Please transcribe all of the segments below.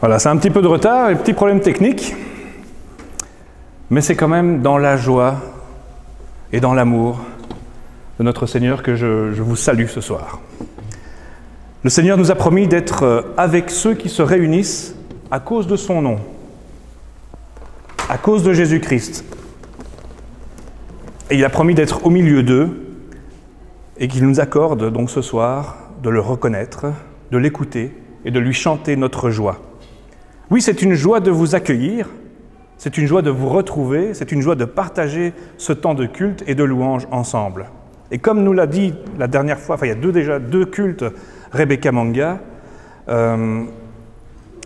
Voilà, c'est un petit peu de retard, un petit problème technique, mais c'est quand même dans la joie et dans l'amour de notre Seigneur que je vous salue ce soir. Le Seigneur nous a promis d'être avec ceux qui se réunissent à cause de son nom, à cause de Jésus-Christ. Et il a promis d'être au milieu d'eux et qu'il nous accorde donc ce soir de le reconnaître, de l'écouter et de lui chanter notre joie. Oui, c'est une joie de vous accueillir, c'est une joie de vous retrouver, c'est une joie de partager ce temps de culte et de louange ensemble. Et comme nous l'a dit la dernière fois, il y a déjà deux cultes, Rebecca Manga,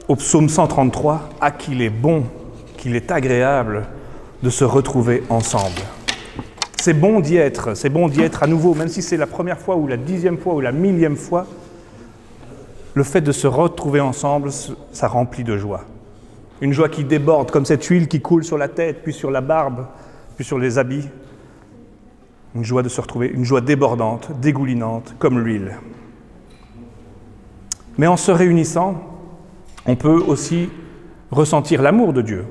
au psaume 133, « Ah, qu'il est bon, qu'il est agréable de se retrouver ensemble ». C'est bon d'y être à nouveau, même si c'est la première fois ou la 10e fois ou la 1000e fois, le fait de se retrouver ensemble, ça remplit de joie. Une joie qui déborde, comme cette huile qui coule sur la tête, puis sur la barbe, puis sur les habits. Une joie de se retrouver, une joie débordante, dégoulinante, comme l'huile. Mais en se réunissant, on peut aussi ressentir l'amour de Dieu,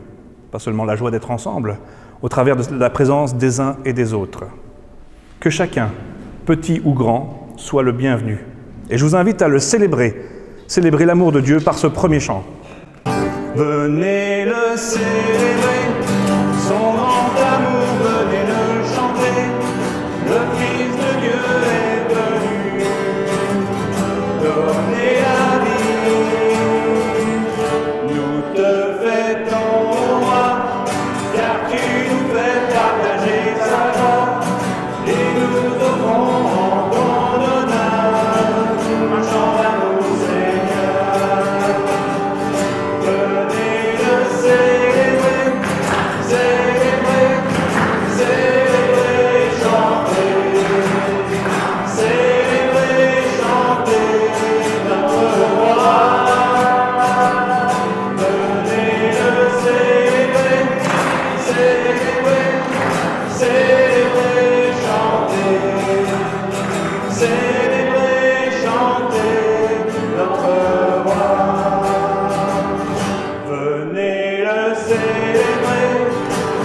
pas seulement la joie d'être ensemble, au travers de la présence des uns et des autres. Que chacun, petit ou grand, soit le bienvenu. Et je vous invite à le célébrer l'amour de Dieu par ce premier chant. Venez le célébrer, son grand amour, venez le chanter, le Fils de Dieu est venu, donner la vie. Nous te fêtons, roi, car tu nous fais partager sa joie, et nous offrons en ton honneur un chant d'amour, Seigneur. Venez le célébrer, célébrer, célébrer, chanter, célébrer, chanter notre roi. Venez le célébrer, célébrer, célébrer, chanter, célébrer, chanter notre roi. Venez le célébrer,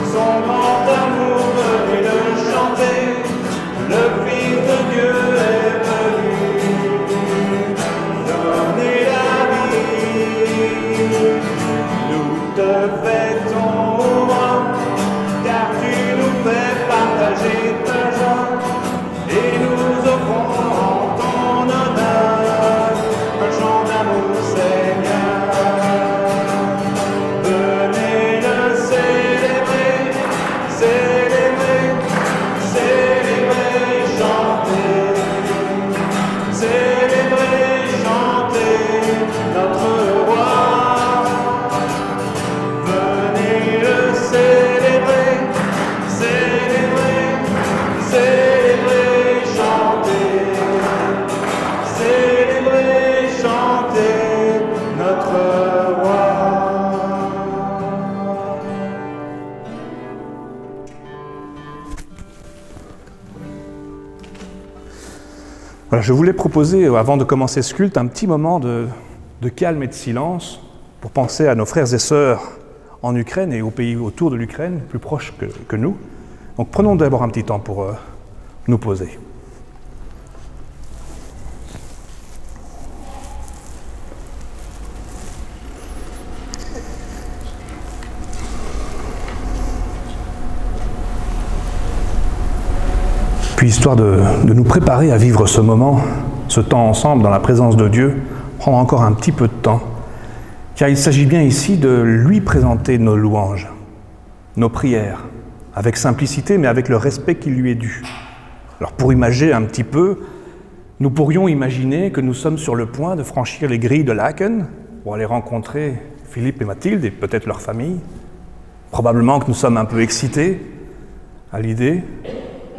son grand amour, venez le chanter, le Fils de Dieu est venu, donner la vie. Nous te fêtons, roi, car tu nous fais partager ta joie, et nous offrons en ton honneur un chant d'amour, Seigneur. Venez le célébrer, célébrer, célébrer, chanter, célébrer, chanter notre roi. Venez le célébrer, célébrer, célébrer, chanter, célébrer, chanter notre roi. Voilà, je voulais proposer, avant de commencer ce culte, un petit moment de calme et de silence pour penser à nos frères et sœurs en Ukraine et aux pays autour de l'Ukraine, plus proches que nous. Donc prenons d'abord un petit temps pour nous poser. Puis, histoire de nous préparer à vivre ce moment, ce temps ensemble dans la présence de Dieu, prendre encore un petit peu de temps, car il s'agit bien ici de lui présenter nos louanges, nos prières, avec simplicité, mais avec le respect qui lui est dû. Alors pour imaginer un petit peu, nous pourrions imaginer que nous sommes sur le point de franchir les grilles de Laeken pour aller rencontrer Philippe et Mathilde et peut-être leur famille. Probablement que nous sommes un peu excités à l'idée.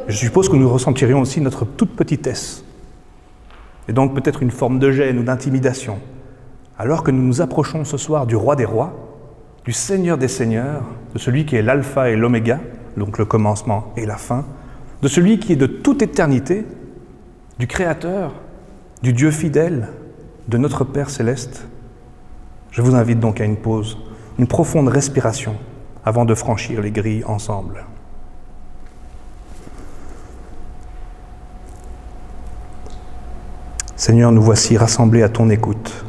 Je suppose que nous ressentirions aussi notre toute petitesse, et donc peut-être une forme de gêne ou d'intimidation, alors que nous nous approchons ce soir du Roi des Rois, du Seigneur des Seigneurs, de celui qui est l'alpha et l'oméga, donc le commencement et la fin, de celui qui est de toute éternité, du Créateur, du Dieu fidèle, de notre Père céleste. Je vous invite donc à une pause, une profonde respiration avant de franchir les grilles ensemble. Seigneur, nous voici rassemblés à ton écoute.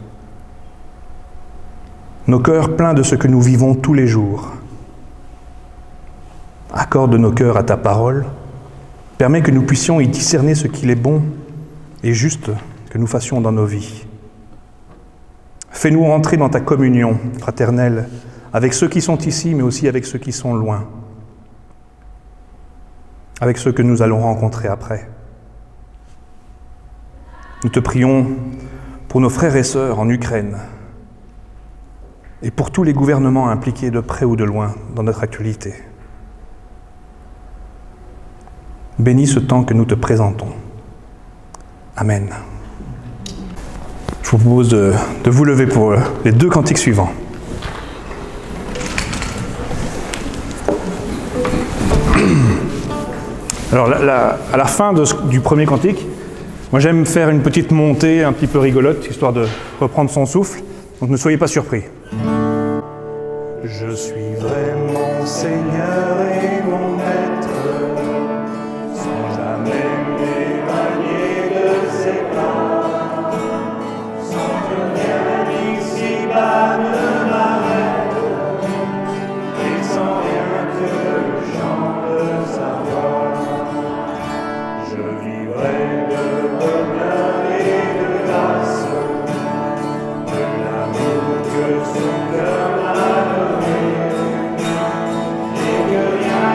Nos cœurs pleins de ce que nous vivons tous les jours. Accorde nos cœurs à ta parole. Permets que nous puissions y discerner ce qu'il est bon et juste que nous fassions dans nos vies. Fais-nous entrer dans ta communion fraternelle avec ceux qui sont ici, mais aussi avec ceux qui sont loin, avec ceux que nous allons rencontrer après. Nous te prions pour nos frères et sœurs en Ukraine et pour tous les gouvernements impliqués de près ou de loin dans notre actualité. Bénis ce temps que nous te présentons. Amen. Je vous propose de vous lever pour les 2 cantiques suivants. Alors, à la fin du premier cantique, moi j'aime faire une petite montée un petit peu rigolote, histoire de reprendre son souffle. Donc ne soyez pas surpris. Je suis vraiment Seigneur et mon Maître, sans jamais m'éloigner de ses pas, sans que rien ici-bas ne m'arrête, et sans rien que le chant de sa voix. Je vivrai de bonheur et de grâce, de l'amour que son cœur m'a donné, et que rien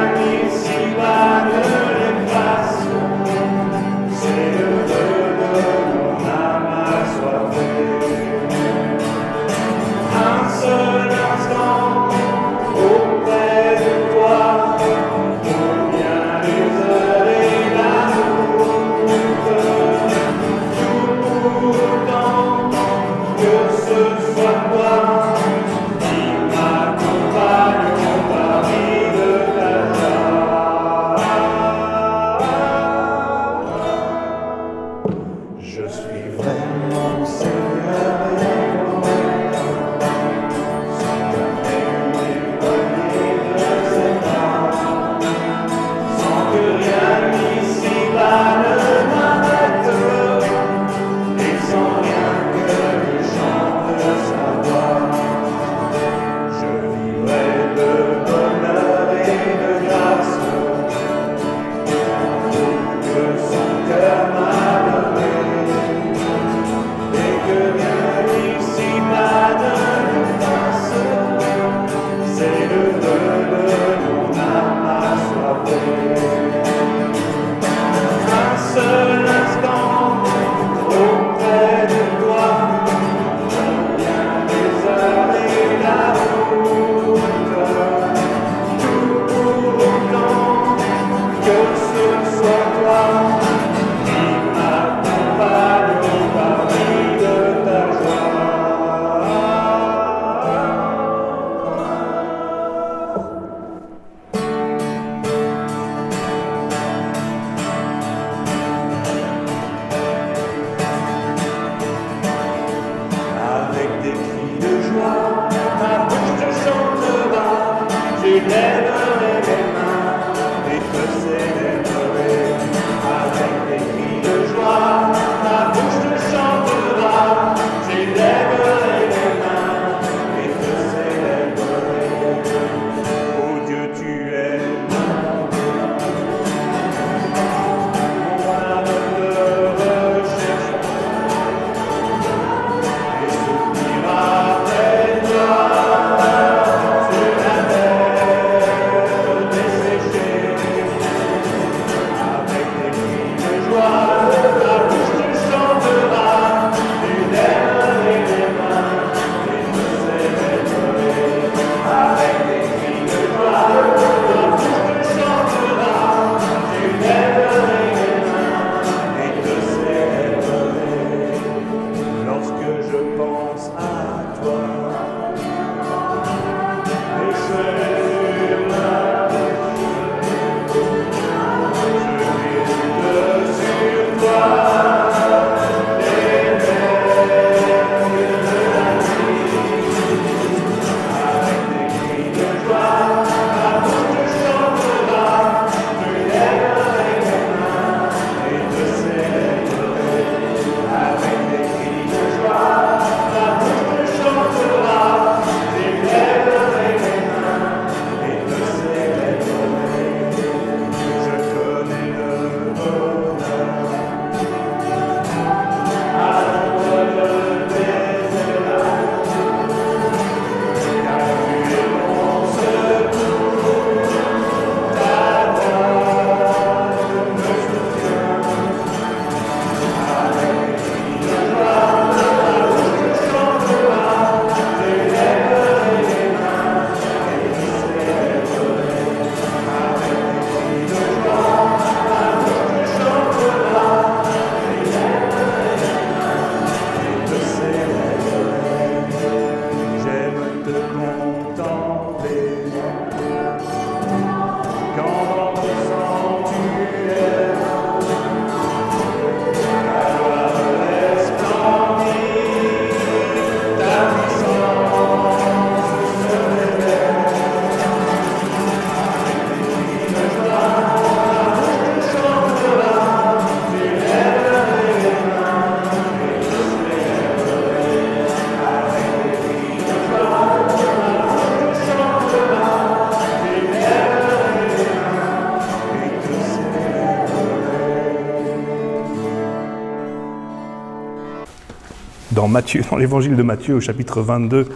Dans l'évangile de Matthieu, au chapitre 22,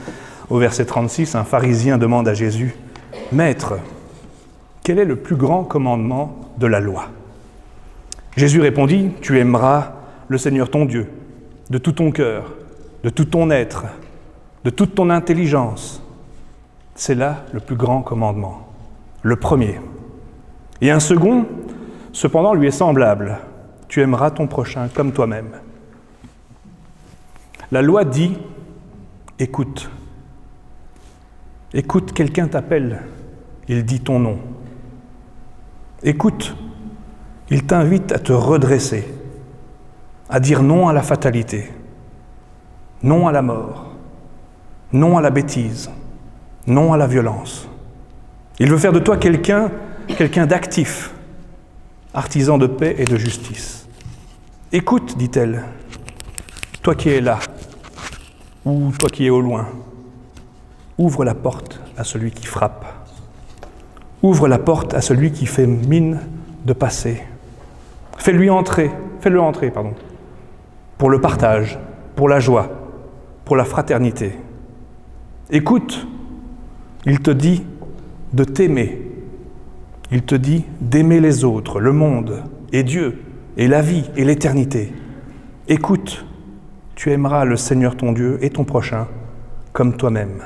au verset 36, un pharisien demande à Jésus, « Maître, quel est le plus grand commandement de la loi ?» Jésus répondit, « Tu aimeras le Seigneur ton Dieu, de tout ton cœur, de tout ton être, de toute ton intelligence. » C'est là le plus grand commandement, le premier. Et un second, cependant, lui est semblable. « Tu aimeras ton prochain comme toi-même. » La loi dit, « Écoute. Écoute, quelqu'un t'appelle, il dit ton nom. Écoute, il t'invite à te redresser, à dire non à la fatalité, non à la mort, non à la bêtise, non à la violence. Il veut faire de toi quelqu'un d'actif, artisan de paix et de justice. Écoute, dit-elle, toi qui es là, ou toi qui es au loin, ouvre la porte à celui qui frappe. Ouvre la porte à celui qui fait mine de passer. Fais-le entrer, pour le partage, pour la joie, pour la fraternité. Écoute, il te dit de t'aimer. Il te dit d'aimer les autres, le monde, et Dieu, et la vie, et l'éternité. Écoute, tu aimeras le Seigneur ton Dieu et ton prochain comme toi-même.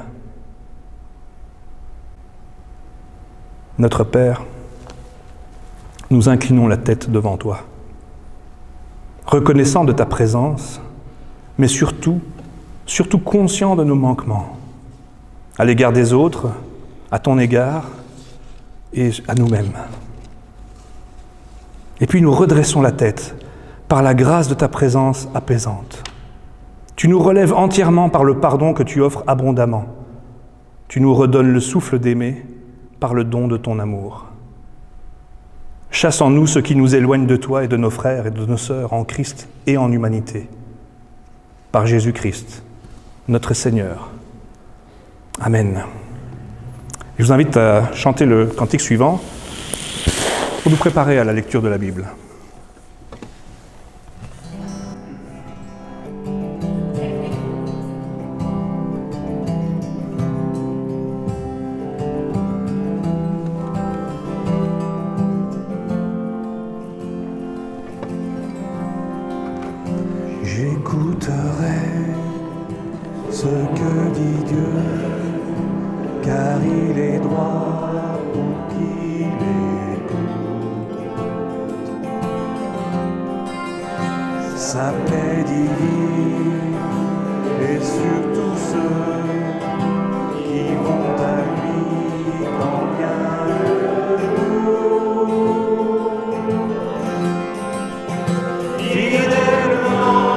Notre Père, nous inclinons la tête devant toi, reconnaissant de ta présence, mais surtout conscient de nos manquements, à l'égard des autres, à ton égard et à nous-mêmes. Et puis nous redressons la tête par la grâce de ta présence apaisante. Tu nous relèves entièrement par le pardon que tu offres abondamment. Tu nous redonnes le souffle d'aimer par le don de ton amour. Chasse en nous ce qui nous éloigne de toi et de nos frères et de nos sœurs en Christ et en humanité. Par Jésus-Christ, notre Seigneur. Amen. Je vous invite à chanter le cantique suivant pour nous préparer à la lecture de la Bible. J'écouterai ce que dit Dieu, car il est droit pour qui l'écoute. Sa paix divine est sur tous ceux qui vont à lui quand vient le jour. Fidèlement,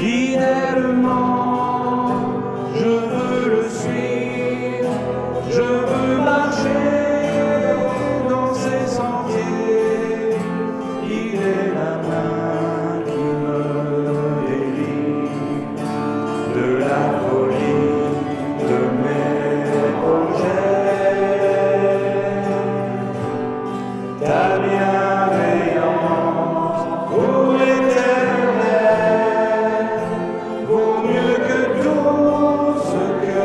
fidèlement, je veux le suivre, je veux marcher dans ses sentiers. Il est la main qui me délivre de la folie de mes projets. Ta bienveillance, ô Éternel, vaut mieux que tout ce que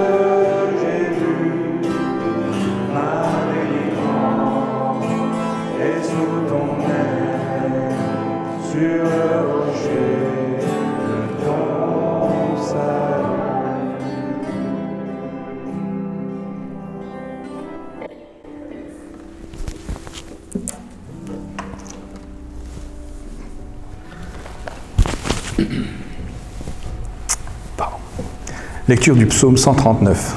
j'ai vu. Ma délivrance est sous ton aile, sur le rocher de ton salut. Pardon. Lecture du psaume 139.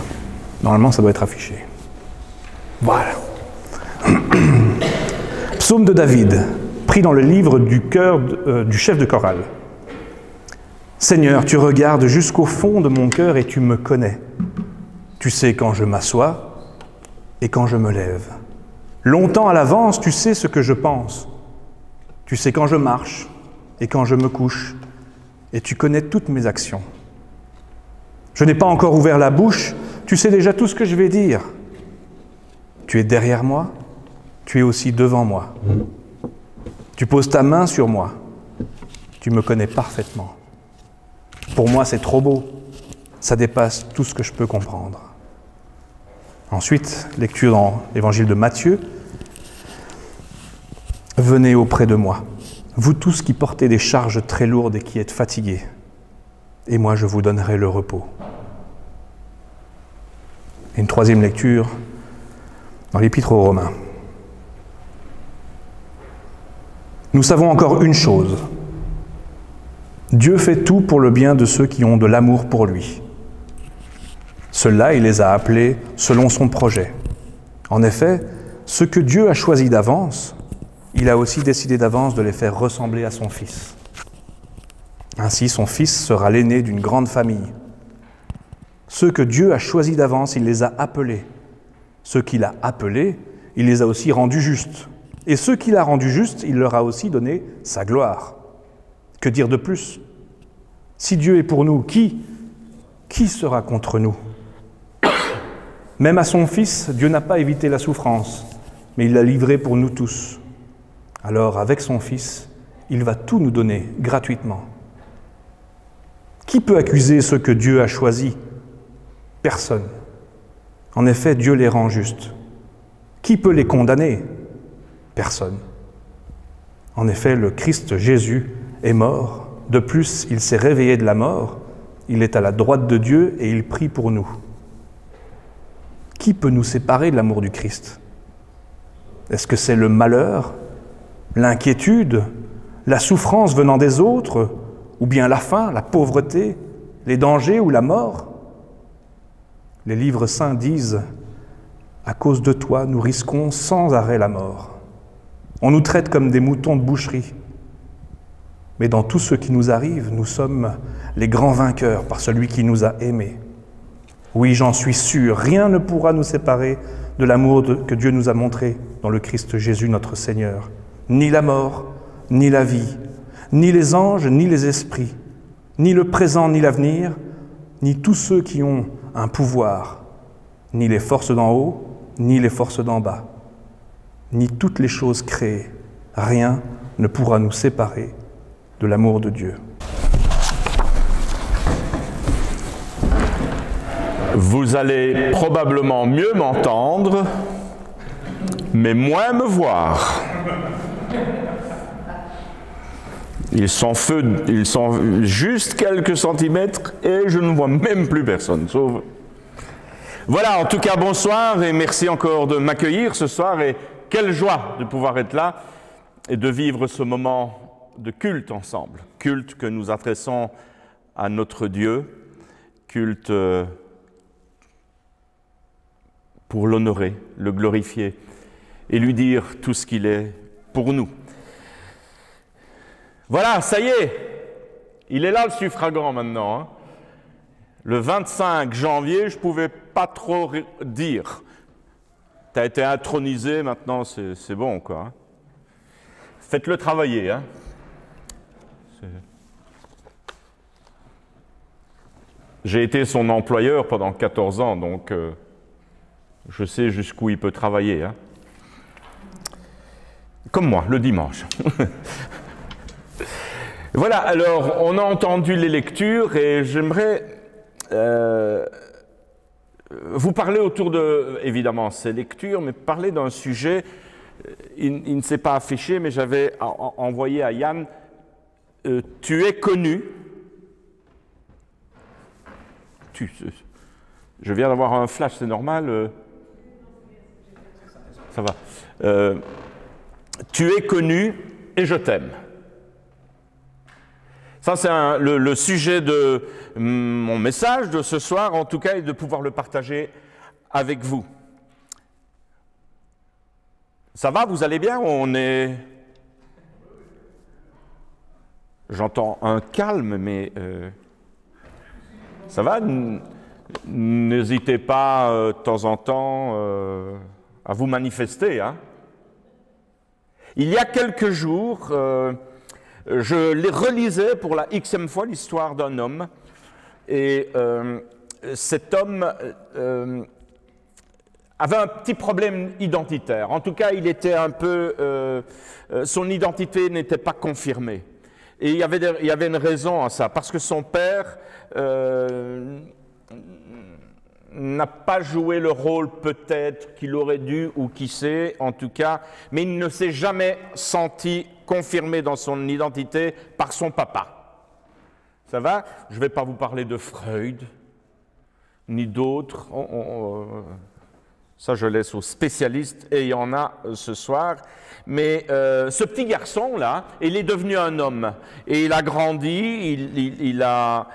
Normalement, ça doit être affiché. Voilà. Psaume de David, pris dans le livre du cœur du chef de chorale. Seigneur, tu regardes jusqu'au fond de mon cœur et tu me connais. Tu sais quand je m'assois et quand je me lève. Longtemps à l'avance, tu sais ce que je pense. Tu sais quand je marche et quand je me couche, et tu connais toutes mes actions. Je n'ai pas encore ouvert la bouche, tu sais déjà tout ce que je vais dire. Tu es derrière moi, tu es aussi devant moi. Tu poses ta main sur moi, tu me connais parfaitement. Pour moi, c'est trop beau, ça dépasse tout ce que je peux comprendre. Ensuite, lecture dans l'évangile de Matthieu. Venez auprès de moi, vous tous qui portez des charges très lourdes et qui êtes fatigués, et moi je vous donnerai le repos. Et une troisième lecture dans l'Épître aux Romains. Nous savons encore une chose. Dieu fait tout pour le bien de ceux qui ont de l'amour pour lui. Ceux-là, il les a appelés selon son projet. En effet, ce que Dieu a choisi d'avance, il a aussi décidé d'avance de les faire ressembler à son Fils. Ainsi, son Fils sera l'aîné d'une grande famille. Ceux que Dieu a choisis d'avance, il les a appelés. Ceux qu'il a appelés, il les a aussi rendus justes. Et ceux qu'il a rendus justes, il leur a aussi donné sa gloire. Que dire de plus? Si Dieu est pour nous, qui sera contre nous? Même à son Fils, Dieu n'a pas évité la souffrance, mais il l'a livré pour nous tous. Alors, avec son Fils, il va tout nous donner gratuitement. Qui peut accuser ceux que Dieu a choisis? Personne. En effet, Dieu les rend justes. Qui peut les condamner? Personne. En effet, le Christ Jésus est mort. De plus, il s'est réveillé de la mort. Il est à la droite de Dieu et il prie pour nous. Qui peut nous séparer de l'amour du Christ? Est-ce que c'est le malheur, l'inquiétude, la souffrance venant des autres, ou bien la faim, la pauvreté, les dangers ou la mort? Les livres saints disent « À cause de toi, nous risquons sans arrêt la mort. On nous traite comme des moutons de boucherie. Mais dans tout ce qui nous arrive, nous sommes les grands vainqueurs par celui qui nous a aimés. Oui, j'en suis sûr, rien ne pourra nous séparer de l'amour que Dieu nous a montré dans le Christ Jésus notre Seigneur. Ni la mort, ni la vie, ni les anges, ni les esprits, ni le présent, ni l'avenir, ni tous ceux qui ont un pouvoir, ni les forces d'en haut, ni les forces d'en bas, ni toutes les choses créées. Rien ne pourra nous séparer de l'amour de Dieu. Vous allez probablement mieux m'entendre, mais moins me voir. Ils sont juste quelques centimètres et je ne vois même plus personne, sauf... Voilà, en tout cas, bonsoir et merci encore de m'accueillir ce soir et quelle joie de pouvoir être là et de vivre ce moment de culte ensemble. Culte que nous adressons à notre Dieu, culte pour l'honorer, le glorifier et lui dire tout ce qu'il est pour nous. Voilà, ça y est, Il est là le suffragant maintenant. Hein. Le 25 janvier, je ne pouvais pas trop dire. Tu as été intronisé, maintenant c'est bon, quoi. Hein. Faites-le travailler. Hein. J'ai été son employeur pendant 14 ans, donc je sais jusqu'où il peut travailler. Hein. Comme moi, le dimanche. Voilà, alors on a entendu les lectures et j'aimerais vous parler autour de, évidemment, ces lectures, mais parler d'un sujet, il ne s'est pas affiché, mais j'avais envoyé à Yann, tu es connu. Je viens d'avoir un flash, c'est normal. Ça va. Tu es connu et je t'aime. Ça, c'est le sujet de mon message de ce soir, en tout cas, et de pouvoir le partager avec vous. Ça va, vous allez bien? On est... J'entends un calme, mais... Ça va? N'hésitez pas de temps en temps à vous manifester. Hein? Il y a quelques jours, je les relisais pour la xème fois l'histoire d'un homme. Et cet homme avait un petit problème identitaire. En tout cas, il était un peu... son identité n'était pas confirmée. Et il y avait une raison à ça, parce que son père n'a pas joué le rôle peut-être qu'il aurait dû, ou qui sait, en tout cas, mais il ne s'est jamais senti confirmé dans son identité par son papa. Ça va? Je ne vais pas vous parler de Freud, ni d'autres. Ça, je laisse aux spécialistes, et il y en a ce soir. Mais ce petit garçon-là, il est devenu un homme. Et il a grandi, il a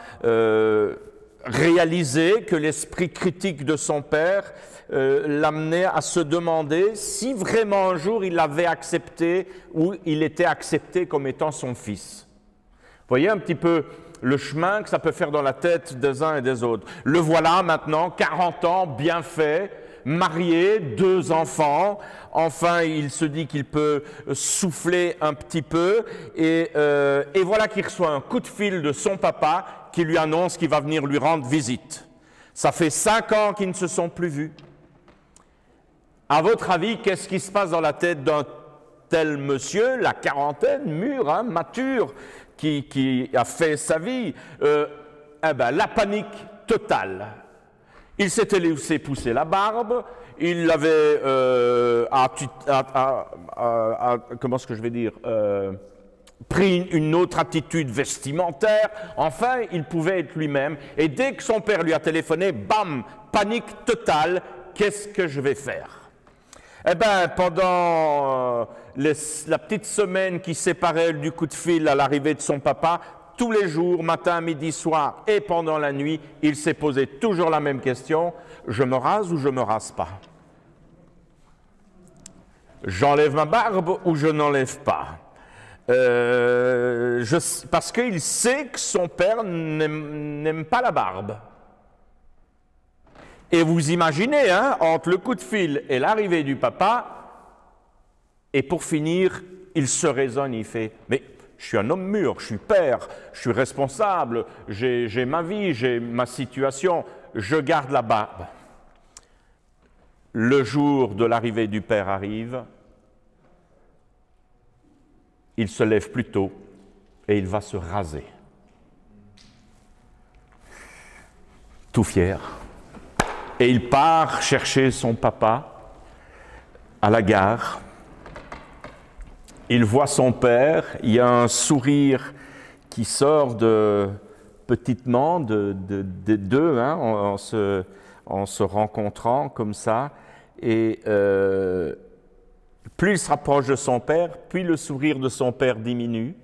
réalisé que l'esprit critique de son père l'amenait à se demander si vraiment un jour il l'avait accepté ou il était accepté comme étant son fils. Vous voyez un petit peu le chemin que ça peut faire dans la tête des uns et des autres. Le voilà maintenant, 40 ans, bien fait, marié, 2 enfants, enfin il se dit qu'il peut souffler un petit peu et voilà qu'il reçoit un coup de fil de son papa qui lui annonce qu'il va venir lui rendre visite. Ça fait 5 ans qu'ils ne se sont plus vus. À votre avis, qu'est-ce qui se passe dans la tête d'un tel monsieur, la quarantaine, mûr, hein, mature, qui a fait sa vie? La panique totale. Il s'était laissé pousser la barbe, il avait, comment est-ce que je vais dire, pris une autre attitude vestimentaire, enfin, il pouvait être lui-même, et dès que son père lui a téléphoné, bam, panique totale, qu'est-ce que je vais faire? Eh bien, pendant la petite semaine qui séparait du coup de fil à l'arrivée de son papa, tous les jours, matin, midi, soir et pendant la nuit, il s'est posé toujours la même question, je me rase ou je me rase pas? J'enlève ma barbe ou je n'enlève pas? Parce qu'il sait que son père n'aime pas la barbe. Et vous imaginez, hein, entre le coup de fil et l'arrivée du papa, et pour finir, il se raisonne, il fait « Mais je suis un homme mûr, je suis père, je suis responsable, j'ai ma vie, j'ai ma situation, je garde la barbe. » Le jour de l'arrivée du père arrive, il se lève plus tôt et il va se raser. Tout fier. Et il part chercher son papa à la gare. Il voit son père, il y a un sourire qui sort petitement de deux, hein, en se rencontrant comme ça. Et plus il se rapproche de son père, puis le sourire de son père diminue.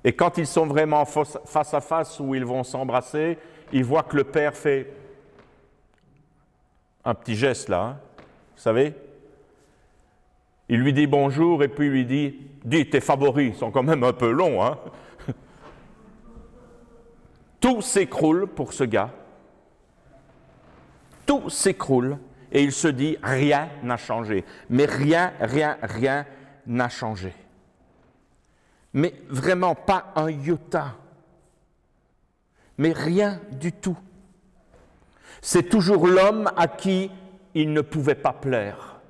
Et quand ils sont vraiment face à face où ils vont s'embrasser, il voit que le père fait un petit geste là, hein, vous savez. Il lui dit bonjour et puis il lui dit « Dis, tes favoris sont quand même un peu longs, hein ?» Tout s'écroule pour ce gars. Tout s'écroule et il se dit, rien n'a changé. Mais rien n'a changé. Mais vraiment pas un iota. Mais rien du tout. C'est toujours l'homme à qui il ne pouvait pas plaire.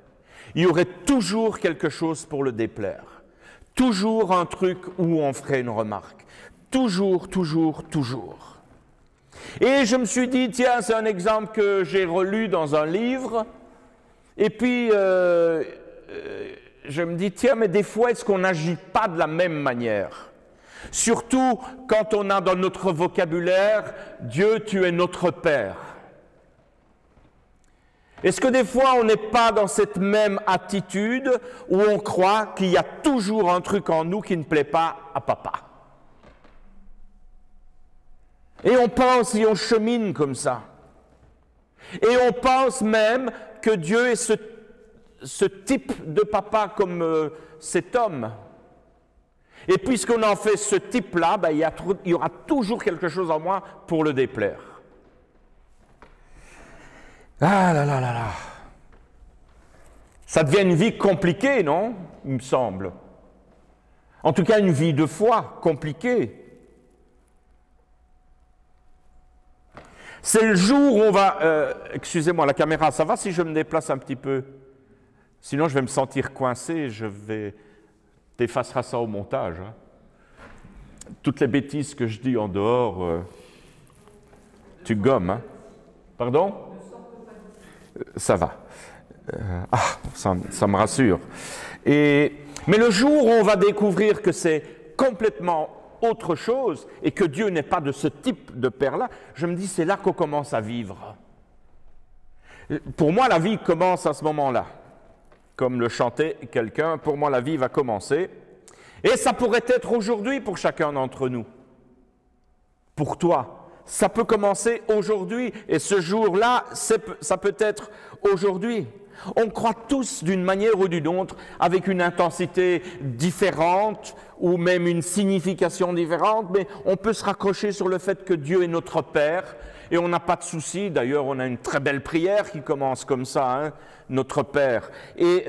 Il y aurait toujours quelque chose pour le déplaire. Toujours un truc où on ferait une remarque. Toujours. Et je me suis dit, tiens, c'est un exemple que j'ai relu dans un livre. Et puis, je me dis, tiens, mais des fois, est-ce qu'on n'agit pas de la même manière? Surtout quand on a dans notre vocabulaire, Dieu, tu es notre Père. Est-ce que des fois, on n'est pas dans cette même attitude où on croit qu'il y a toujours un truc en nous qui ne plaît pas à papa? Et on pense et on chemine comme ça. Et on pense même que Dieu est ce type de papa comme cet homme. Et puisqu'on en fait ce type-là, ben, il y aura toujours quelque chose en moi pour le déplaire. Ah là là là là. Ça devient une vie compliquée, non? Il me semble. En tout cas, une vie de foi compliquée. C'est le jour où on va... excusez-moi, la caméra, ça va si je me déplace un petit peu? Sinon, je vais me sentir coincé, t'effaceras ça au montage. Hein. Toutes les bêtises que je dis en dehors, tu gommes. Hein. Pardon? Ça va. Ça me rassure. Mais le jour où on va découvrir que c'est complètement autre chose et que Dieu n'est pas de ce type de père-là, je me dis c'est là qu'on commence à vivre. Pour moi, la vie commence à ce moment-là. Comme le chantait quelqu'un, pour moi la vie va commencer. Et ça pourrait être aujourd'hui pour chacun d'entre nous. Pour toi, ça peut commencer aujourd'hui. Et ce jour-là, ça peut être aujourd'hui. On croit tous d'une manière ou d'une autre, avec une intensité différente ou même une signification différente, mais on peut se raccrocher sur le fait que Dieu est notre Père et on n'a pas de souci. D'ailleurs, on a une très belle prière qui commence comme ça, hein, notre Père. Et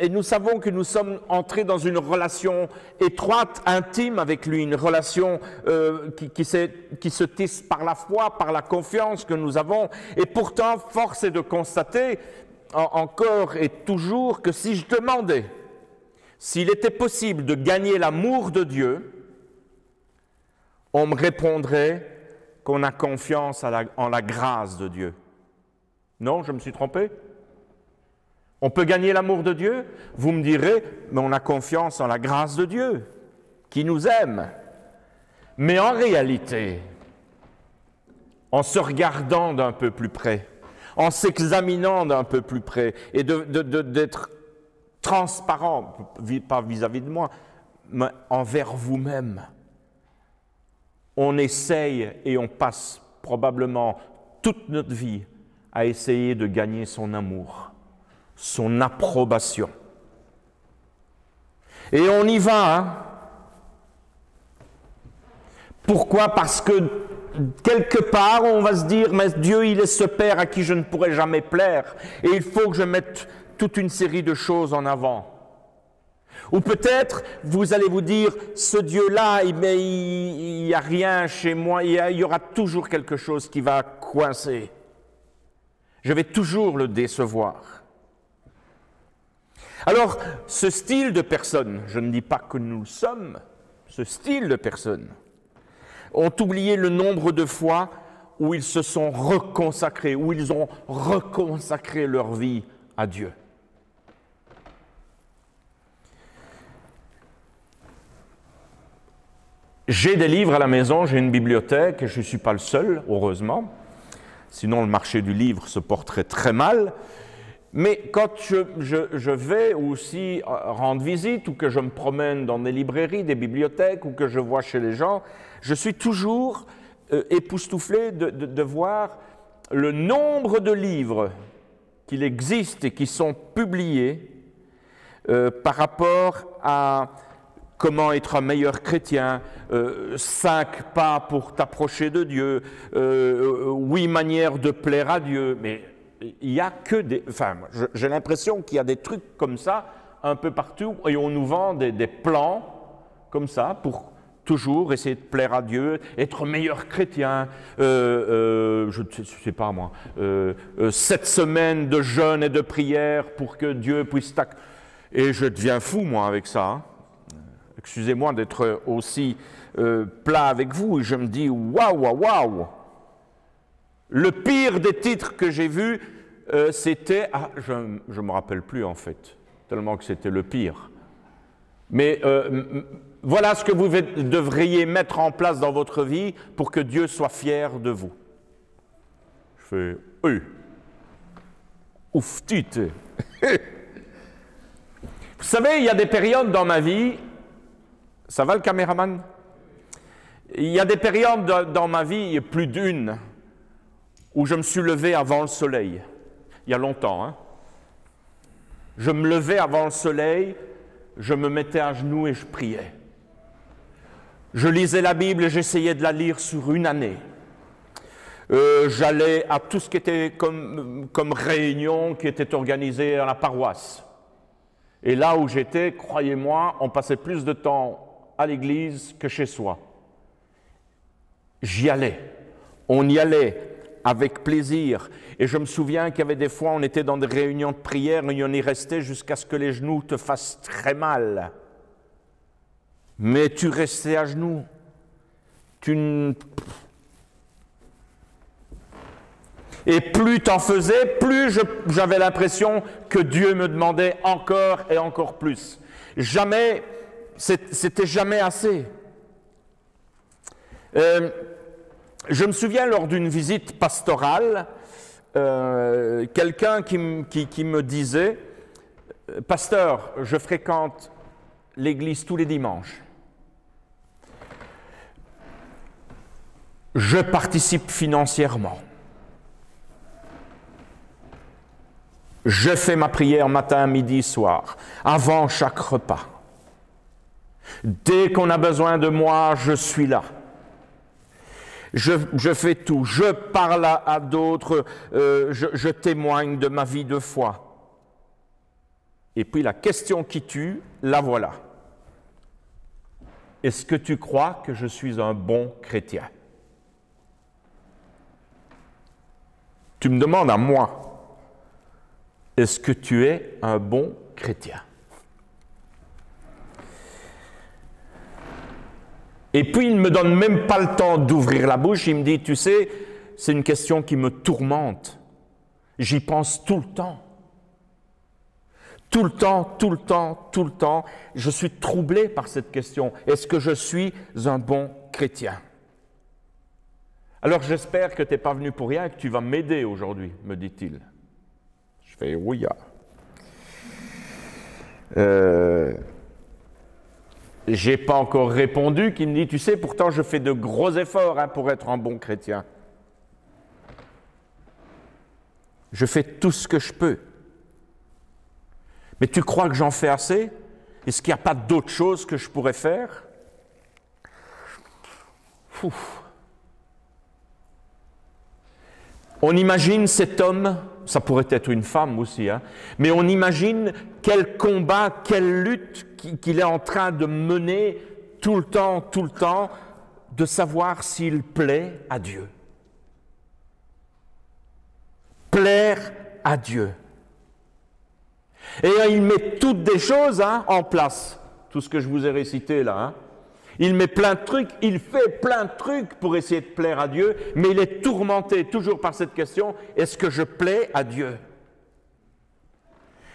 nous savons que nous sommes entrés dans une relation étroite, intime avec lui, une relation qui se tisse par la foi, par la confiance que nous avons. Et pourtant, force est de constater encore et toujours que si je demandais s'il était possible de gagner l'amour de Dieu, on me répondrait qu'on a confiance en la grâce de Dieu. Non, je me suis trompé? On peut gagner l'amour de Dieu? Vous me direz, mais on a confiance en la grâce de Dieu, qui nous aime. Mais en réalité, en se regardant d'un peu plus près, en s'examinant d'un peu plus près et d'être transparent, pas vis-à-vis de moi, mais envers vous-même. On essaye et on passe probablement toute notre vie à essayer de gagner son amour, son approbation. Et on y va, hein? Pourquoi? Parce que quelque part, on va se dire, mais Dieu, il est ce Père à qui je ne pourrai jamais plaire, et il faut que je mette toute une série de choses en avant. Ou peut-être, vous allez vous dire, ce Dieu-là, il n'y a rien chez moi, il y aura toujours quelque chose qui va coincer. Je vais toujours le décevoir. Alors, ce style de personne, je ne dis pas que nous le sommes, ce style de personne, ont oublié le nombre de fois où ils se sont reconsacrés, où ils ont reconsacré leur vie à Dieu. J'ai des livres à la maison, j'ai une bibliothèque, et je ne suis pas le seul, heureusement. Sinon, le marché du livre se porterait très mal. Mais quand je vais aussi rendre visite ou que je me promène dans des librairies, des bibliothèques ou que je vois chez les gens, je suis toujours époustouflé de voir le nombre de livres qu'il existe et qui sont publiés par rapport à comment être un meilleur chrétien, 5 pas pour t'approcher de Dieu, 8 manières de plaire à Dieu. Mais il n'y a que des... Enfin, j'ai l'impression qu'il y a des trucs comme ça un peu partout et on nous vend des plans comme ça pour toujours essayer de plaire à Dieu, être meilleur chrétien, je ne sais pas moi, 7 semaines de jeûne et de prière pour que Dieu puisse Et je deviens fou, moi, avec ça. Hein. Excusez-moi d'être aussi plat avec vous. Et je me dis, waouh, waouh, waouh. Le pire des titres que j'ai vus, c'était... Ah, je ne me rappelle plus, en fait, tellement que c'était le pire. Mais voilà ce que vous devriez mettre en place dans votre vie pour que Dieu soit fier de vous. Je fais, oui. Ouf, tite. Vous savez, il y a des périodes dans ma vie, ça va le caméraman? Il y a des périodes dans ma vie, plus d'une, où je me suis levé avant le soleil. Il y a longtemps, hein. Je me levais avant le soleil, je me mettais à genoux et je priais. Je lisais la Bible et j'essayais de la lire sur une année. J'allais à tout ce qui était comme réunion qui était organisée à la paroisse. Et là où j'étais, croyez-moi, on passait plus de temps à l'église que chez soi. J'y allais. On y allait avec plaisir. Et je me souviens qu'il y avait des fois, on était dans des réunions de prière et on y restait jusqu'à ce que les genoux te fassent très mal. Mais tu restais à genoux. Et plus t'en faisais, plus j'avais l'impression que Dieu me demandait encore et encore plus. Jamais, c'était jamais assez. Je me souviens lors d'une visite pastorale, quelqu'un qui me disait, « Pasteur, je fréquente l'église tous les dimanches. Je participe financièrement. Je fais ma prière matin, midi, soir, avant chaque repas. Dès qu'on a besoin de moi, je suis là. Je fais tout. Je parle à d'autres, je témoigne de ma vie de foi. » Et puis la question qui tue, la voilà. Est-ce que tu crois que je suis un bon chrétien? Tu me demandes à moi, est-ce que tu es un bon chrétien? Et puis il ne me donne même pas le temps d'ouvrir la bouche, il me dit, tu sais, c'est une question qui me tourmente. J'y pense tout le temps. Tout le temps, tout le temps, tout le temps. Je suis troublé par cette question. Est-ce que je suis un bon chrétien? Alors j'espère que tu n'es pas venu pour rien et que tu vas m'aider aujourd'hui, me dit-il. Je fais oui. J'ai pas encore répondu, qu'il me dit, tu sais, pourtant je fais de gros efforts pour être un bon chrétien. Je fais tout ce que je peux. Mais tu crois que j'en fais assez? Est-ce qu'il n'y a pas d'autre chose que je pourrais faire? Ouf. On imagine cet homme, ça pourrait être une femme aussi, mais on imagine quel combat, quelle lutte qu'il est en train de mener tout le temps, de savoir s'il plaît à Dieu. Plaire à Dieu. Et il met toutes des choses en place, tout ce que je vous ai récité là. Il met plein de trucs, il fait plein de trucs pour essayer de plaire à Dieu, mais il est tourmenté toujours par cette question, est-ce que je plais à Dieu?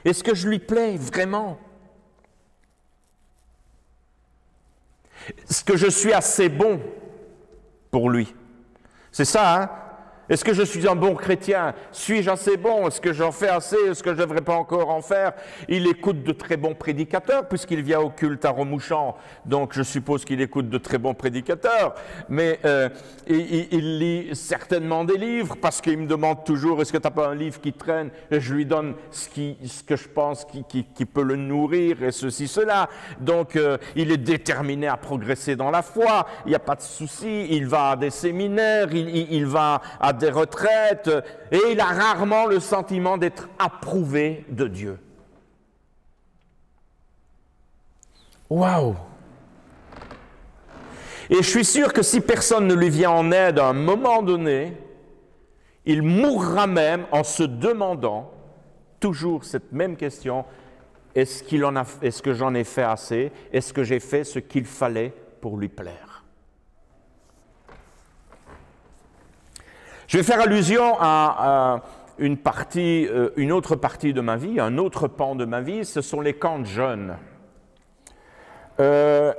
Est-ce que je lui plais vraiment? Est-ce que je suis assez bon pour lui? C'est ça, Est-ce que je suis un bon chrétien? Suis-je assez bon? Est-ce que j'en fais assez? Est-ce que je ne devrais pas encore en faire? Il écoute de très bons prédicateurs puisqu'il vient au culte à Remouchant. Donc je suppose qu'il écoute de très bons prédicateurs. Mais il lit certainement des livres parce qu'il me demande toujours est-ce que tu n'as pas un livre qui traîne? Et je lui donne ce que je pense qui peut le nourrir et ceci, cela. Donc il est déterminé à progresser dans la foi. Il n'y a pas de souci. Il va à des séminaires, il va à des retraites, et il a rarement le sentiment d'être approuvé de Dieu. Waouh! Et je suis sûr que si personne ne lui vient en aide à un moment donné, il mourra même en se demandant toujours cette même question, est-ce que j'en ai fait assez? Est-ce que j'ai fait ce qu'il fallait pour lui plaire? Je vais faire allusion à une autre partie de ma vie, un autre pan de ma vie, ce sont les camps de jeunes. Il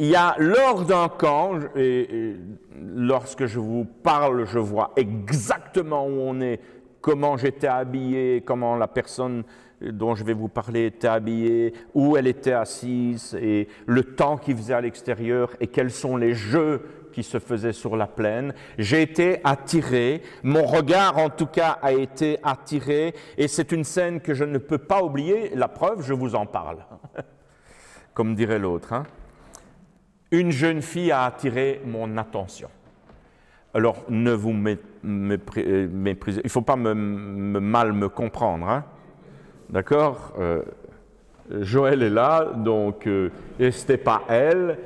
y a lors d'un camp, et lorsque je vous parle, je vois exactement où on est, comment j'étais habillé, comment la personne dont je vais vous parler était habillée, où elle était assise, et le temps qu'il faisait à l'extérieur, et quels sont les jeux qui se faisaient sur la plaine. J'ai été attiré, mon regard en tout cas a été attiré, et c'est une scène que je ne peux pas oublier, la preuve, je vous en parle, comme dirait l'autre. Hein. Une jeune fille a attiré mon attention. Alors, ne vous méprisez, il ne faut pas mal me comprendre, hein. D'accord? Joël est là, donc, et ce n'était pas elle,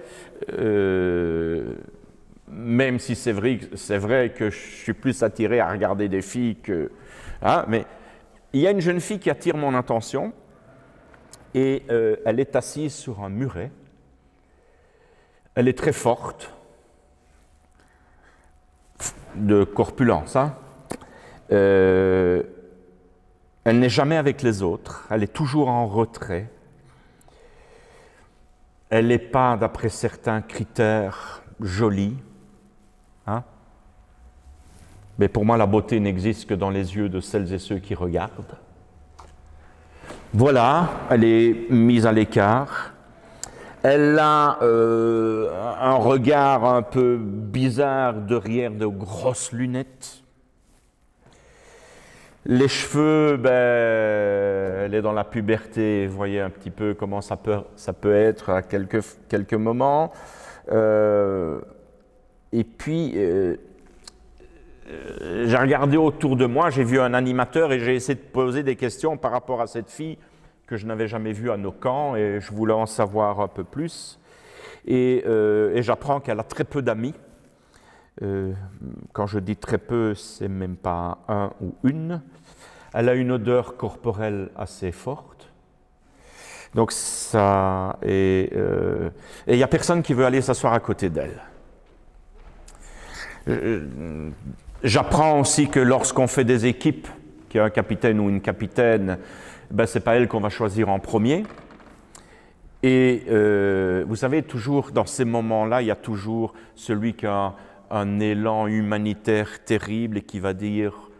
même si c'est vrai que je suis plus attiré à regarder des filles que... Hein, mais il y a une jeune fille qui attire mon attention, et elle est assise sur un muret. Elle est très forte, de corpulence. Hein. Elle n'est jamais avec les autres, elle est toujours en retrait. Elle n'est pas, d'après certains critères, jolie. Hein. Mais pour moi, la beauté n'existe que dans les yeux de celles et ceux qui regardent. Voilà, elle est mise à l'écart. Elle a un regard un peu bizarre derrière de grosses lunettes. Les cheveux, elle est dans la puberté, vous voyez un petit peu comment ça peut être à quelques moments. Et puis, j'ai regardé autour de moi, j'ai vu un animateur et j'ai essayé de poser des questions par rapport à cette fille que je n'avais jamais vue à nos camps et je voulais en savoir un peu plus. Et j'apprends qu'elle a très peu d'amis. Quand je dis très peu, c'est même pas un ou une. Elle a une odeur corporelle assez forte. Donc ça, et il n'y a personne qui veut aller s'asseoir à côté d'elle. J'apprends aussi que lorsqu'on fait des équipes, qu'il y a un capitaine ou une capitaine, c'est pas elle qu'on va choisir en premier. Et vous savez, toujours dans ces moments-là, il y a toujours celui qui a un élan humanitaire terrible et qui va dire,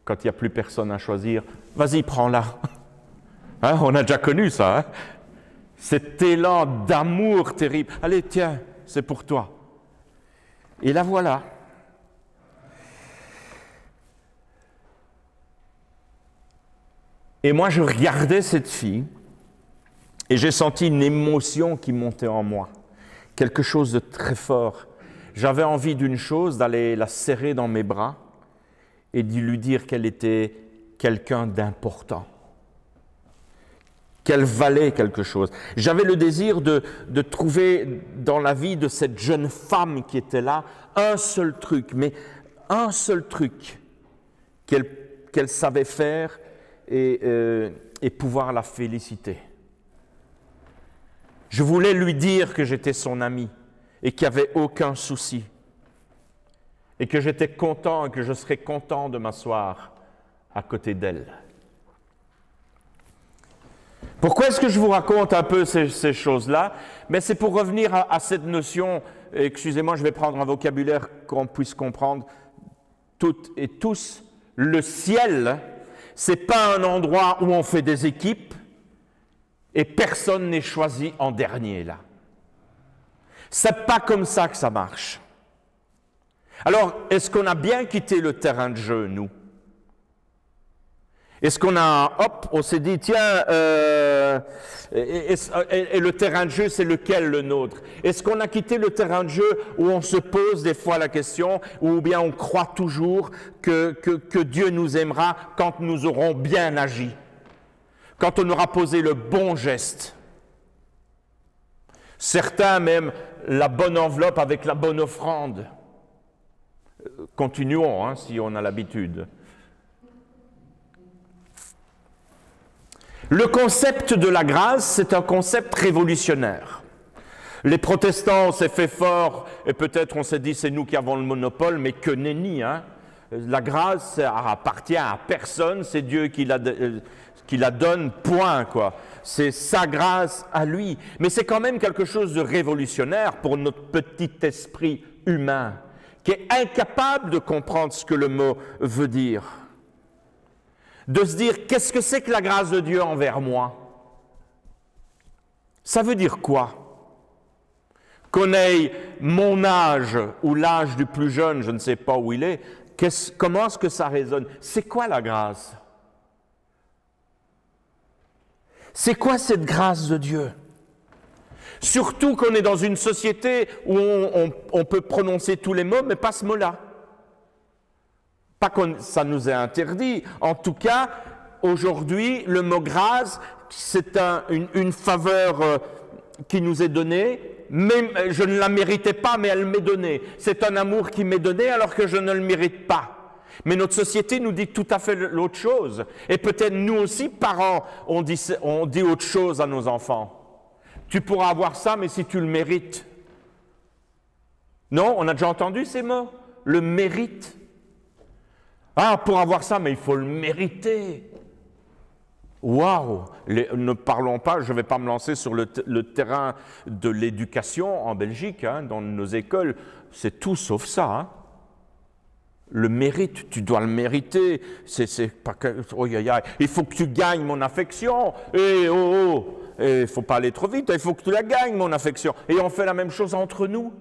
quand il n'y a plus personne à choisir, vas-y, prends-la. Hein, on a déjà connu ça. Hein? Cet élan d'amour terrible. Allez, tiens, c'est pour toi. Et la voilà. Et moi, je regardais cette fille et j'ai senti une émotion qui montait en moi. Quelque chose de très fort. J'avais envie d'une chose, d'aller la serrer dans mes bras et de lui dire qu'elle était quelqu'un d'important, qu'elle valait quelque chose. J'avais le désir de trouver dans la vie de cette jeune femme qui était là un seul truc, mais un seul truc qu'elle savait faire et pouvoir la féliciter. Je voulais lui dire que j'étais son ami et qu'il n'y avait aucun souci et que j'étais content et que je serais content de m'asseoir à côté d'elle. Pourquoi est-ce que je vous raconte un peu ces choses-là? Mais c'est pour revenir à cette notion, excusez-moi, je vais prendre un vocabulaire qu'on puisse comprendre, toutes et tous, le ciel, c'est pas un endroit où on fait des équipes et personne n'est choisi en dernier là. C'est pas comme ça que ça marche. Alors, est-ce qu'on a bien quitté le terrain de jeu, nous? Est-ce qu'on a, hop, on s'est dit, tiens, et le terrain de jeu, c'est lequel le nôtre? Est-ce qu'on a quitté le terrain de jeu où on se pose des fois la question, ou bien on croit toujours que Dieu nous aimera quand nous aurons bien agi, quand on aura posé le bon geste? Certains même la bonne enveloppe avec la bonne offrande. Continuons, hein, si on a l'habitude. Le concept de la grâce, c'est un concept révolutionnaire. Les protestants, on s'est fait fort, et peut-être on s'est dit c'est nous qui avons le monopole, mais que nenni, hein. La grâce, ça appartient à personne, c'est Dieu qui la donne, point, quoi. C'est sa grâce à lui. Mais c'est quand même quelque chose de révolutionnaire pour notre petit esprit humain, qui est incapable de comprendre ce que le mot veut dire. De se dire, qu'est-ce que c'est que la grâce de Dieu envers moi? Ça veut dire quoi? Qu'on ait mon âge ou l'âge du plus jeune, je ne sais pas où il est, comment est-ce que ça résonne? C'est quoi la grâce? C'est quoi cette grâce de Dieu? Surtout qu'on est dans une société où on peut prononcer tous les mots, mais pas ce mot-là. Pas que ça nous est interdit. En tout cas, aujourd'hui, le mot grâce, c'est une faveur qui nous est donnée. Même, je ne la méritais pas, mais elle m'est donnée. C'est un amour qui m'est donné alors que je ne le mérite pas. Mais notre société nous dit tout à fait l'autre chose. Et peut-être nous aussi, parents, on dit autre chose à nos enfants. Tu pourras avoir ça, mais si tu le mérites. Non, on a déjà entendu ces mots? Le mérite. Ah, pour avoir ça, mais il faut le mériter. Waouh! Ne parlons pas, je ne vais pas me lancer sur le terrain de l'éducation en Belgique, hein, dans nos écoles, c'est tout sauf ça. Hein. Le mérite, tu dois le mériter. C'est pas que, il faut que tu gagnes mon affection. Et il ne faut pas aller trop vite, il faut que tu la gagnes, mon affection. Et on fait la même chose entre nous.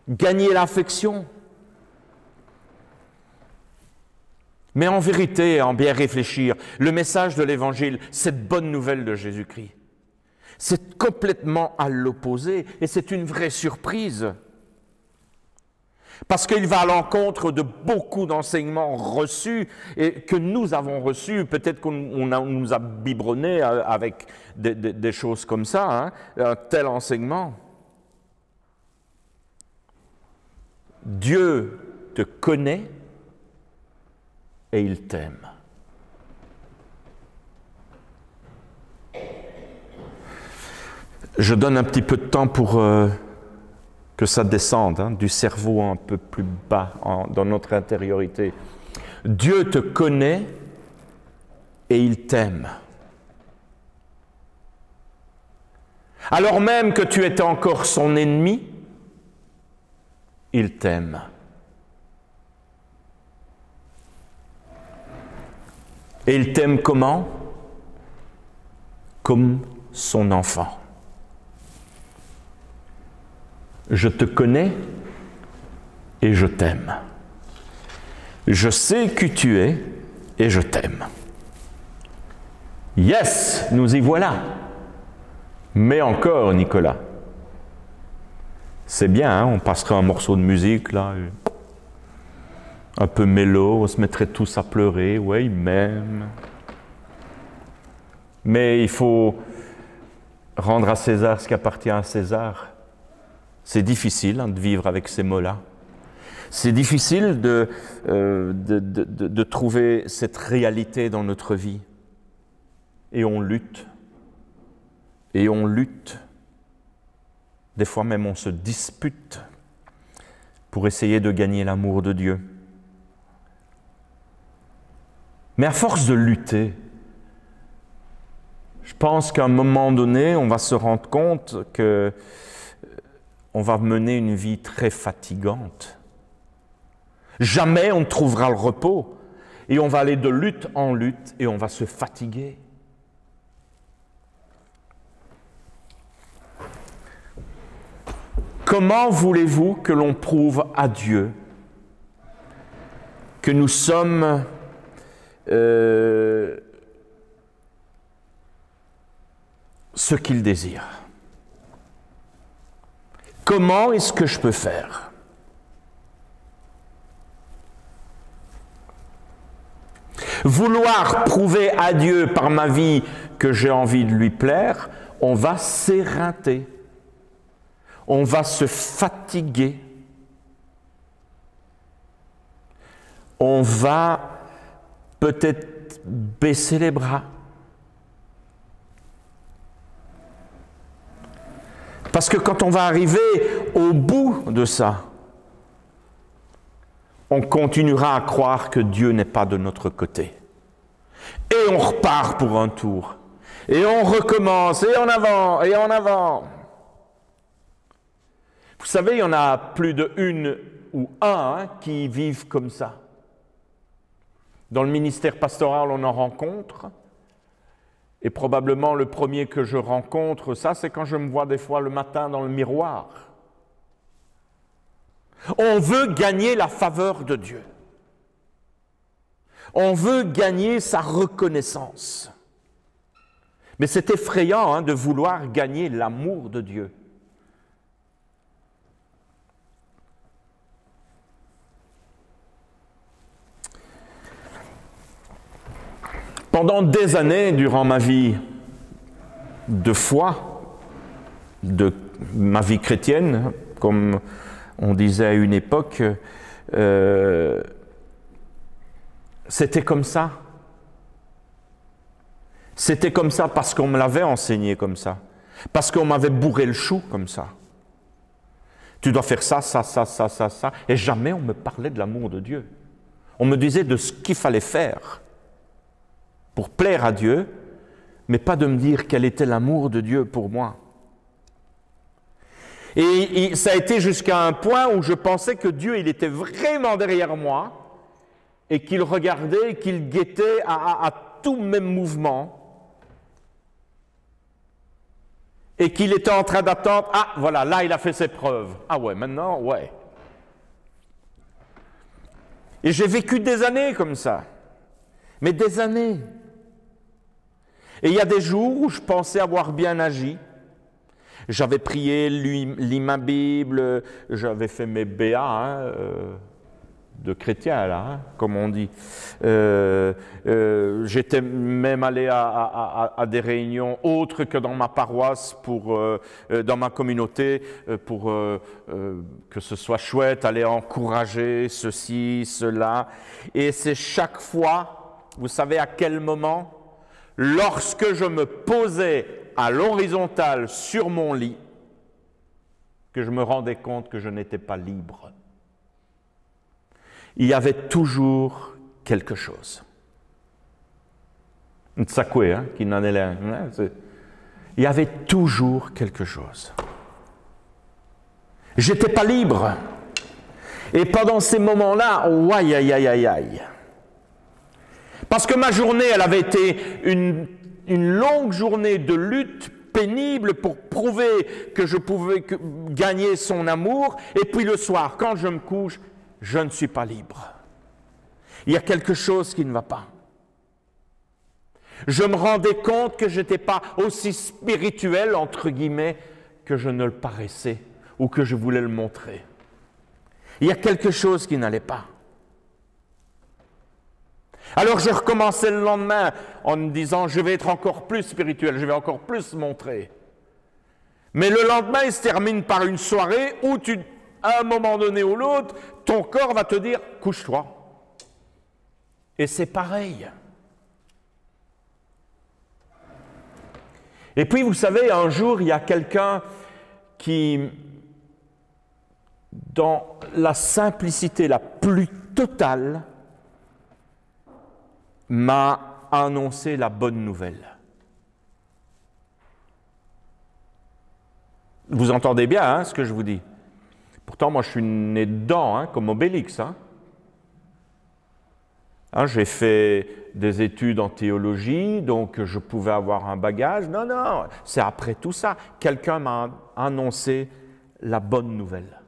Gagner l'affection. Mais en vérité, en bien réfléchir, le message de l'Évangile, cette bonne nouvelle de Jésus-Christ, c'est complètement à l'opposé et c'est une vraie surprise. Parce qu'il va à l'encontre de beaucoup d'enseignements reçus et que nous avons reçus. Peut-être qu'on nous a biberonnés avec des choses comme ça, hein, un tel enseignement. Dieu te connaît et il t'aime. Je donne un petit peu de temps pour que ça descende, hein, du cerveau un peu plus bas, dans notre intériorité. Dieu te connaît et il t'aime. Alors même que tu étais encore son ennemi, il t'aime. Et il t'aime comment? Comme son enfant. Je te connais et je t'aime. Je sais qui tu es et je t'aime. Yes, nous y voilà. Mais encore, Nicolas. C'est bien, hein, on passerait un morceau de musique, là, un peu mélo, on se mettrait tous à pleurer, ouais, il m'aime. Mais il faut rendre à César ce qui appartient à César. C'est difficile, hein, de vivre avec ces mots-là. C'est difficile de trouver cette réalité dans notre vie. Et on lutte. Et on lutte. Des fois même on se dispute pour essayer de gagner l'amour de Dieu. Mais à force de lutter, je pense qu'à un moment donné, on va se rendre compte que on va mener une vie très fatigante. Jamais on ne trouvera le repos. Et on va aller de lutte en lutte et on va se fatiguer. Comment voulez-vous que l'on prouve à Dieu que nous sommes ce qu'il désire? Comment est-ce que je peux faire? Vouloir prouver à Dieu par ma vie que j'ai envie de lui plaire, on va s'éreinter. On va se fatiguer. On va peut-être baisser les bras. Parce que quand on va arriver au bout de ça, on continuera à croire que Dieu n'est pas de notre côté. Et on repart pour un tour. Et on recommence, et en avant, et en avant. Vous savez, il y en a plus de une ou un qui vivent comme ça. Dans le ministère pastoral, on en rencontre. Et probablement le premier que je rencontre, ça, c'est quand je me vois des fois le matin dans le miroir. On veut gagner la faveur de Dieu. On veut gagner sa reconnaissance. Mais c'est effrayant de vouloir gagner l'amour de Dieu. Pendant des années, durant ma vie de foi, de ma vie chrétienne, comme on disait à une époque, c'était comme ça. C'était comme ça parce qu'on me l'avait enseigné comme ça. Parce qu'on m'avait bourré le chou comme ça. Tu dois faire ça, ça, ça, ça, ça, ça. Et jamais on me parlait de l'amour de Dieu. On me disait de ce qu'il fallait faire pour plaire à Dieu, mais pas de me dire quel était l'amour de Dieu pour moi. Et ça a été jusqu'à un point où je pensais que Dieu, il était vraiment derrière moi et qu'il regardait, qu'il guettait à tous mes mouvements et qu'il était en train d'attendre. Ah, voilà, là, il a fait ses preuves. Ah ouais, maintenant, ouais. Et j'ai vécu des années comme ça, mais des années. Et il y a des jours où je pensais avoir bien agi. J'avais prié, lu ma Bible, j'avais fait mes BA, de chrétien, là, comme on dit. J'étais même allé à des réunions autres que dans ma paroisse, dans ma communauté, pour que ce soit chouette, aller encourager ceci, cela. Et c'est chaque fois, vous savez à quel moment? Lorsque je me posais à l'horizontale sur mon lit, que je me rendais compte que je n'étais pas libre. Il y avait toujours quelque chose. Ntsakwe, qui n'en est là. Il y avait toujours quelque chose. J'étais pas libre. Et pendant ces moments-là, aïe, aïe, aïe, aïe, aïe. Parce que ma journée, elle avait été une longue journée de lutte pénible pour prouver que je pouvais gagner son amour. Et puis le soir, quand je me couche, je ne suis pas libre. Il y a quelque chose qui ne va pas. Je me rendais compte que je n'étais pas aussi spirituel, entre guillemets, que je ne le paraissais ou que je voulais le montrer. Il y a quelque chose qui n'allait pas. Alors je recommençais le lendemain en me disant, je vais être encore plus spirituel, je vais encore plus montrer. Mais le lendemain, il se termine par une soirée où à un moment donné ou l'autre, ton corps va te dire, couche-toi. Et c'est pareil. Et puis, vous savez, un jour, il y a quelqu'un qui, dans la simplicité la plus totale, m'a annoncé la bonne nouvelle. Vous entendez bien ce que je vous dis. Pourtant, moi, je suis né dedans, comme Obélix. Hein, j'ai fait des études en théologie, donc je pouvais avoir un bagage. Non, non, c'est après tout ça. Quelqu'un m'a annoncé la bonne nouvelle.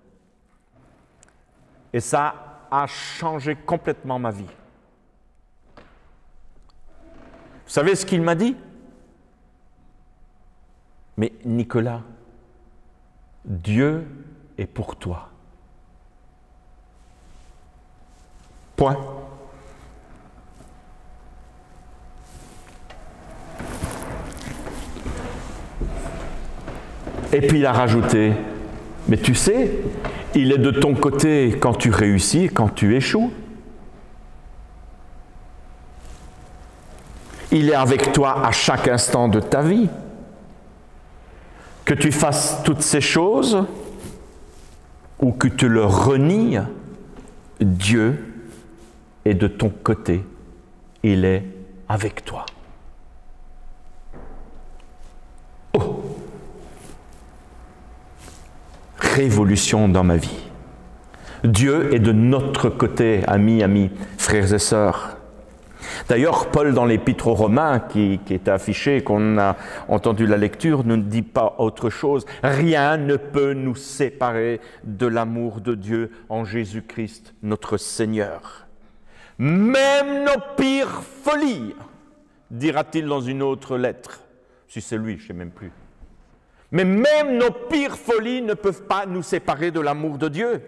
Et ça a changé complètement ma vie. Vous savez ce qu'il m'a dit? Mais Nicolas, Dieu est pour toi. Point. Et puis il a rajouté, mais tu sais, il est de ton côté quand tu réussis et quand tu échoues. Il est avec toi à chaque instant de ta vie. Que tu fasses toutes ces choses ou que tu le renies, Dieu est de ton côté. Il est avec toi. Oh! Révolution dans ma vie. Dieu est de notre côté, amis, frères et sœurs. D'ailleurs, Paul, dans l'Épître aux Romains, qui est affiché, qu'on a entendu la lecture, ne dit pas autre chose. Rien ne peut nous séparer de l'amour de Dieu en Jésus-Christ, notre Seigneur. Même nos pires folies, dira-t-il dans une autre lettre. Si c'est lui, je ne sais même plus. Mais même nos pires folies ne peuvent pas nous séparer de l'amour de Dieu.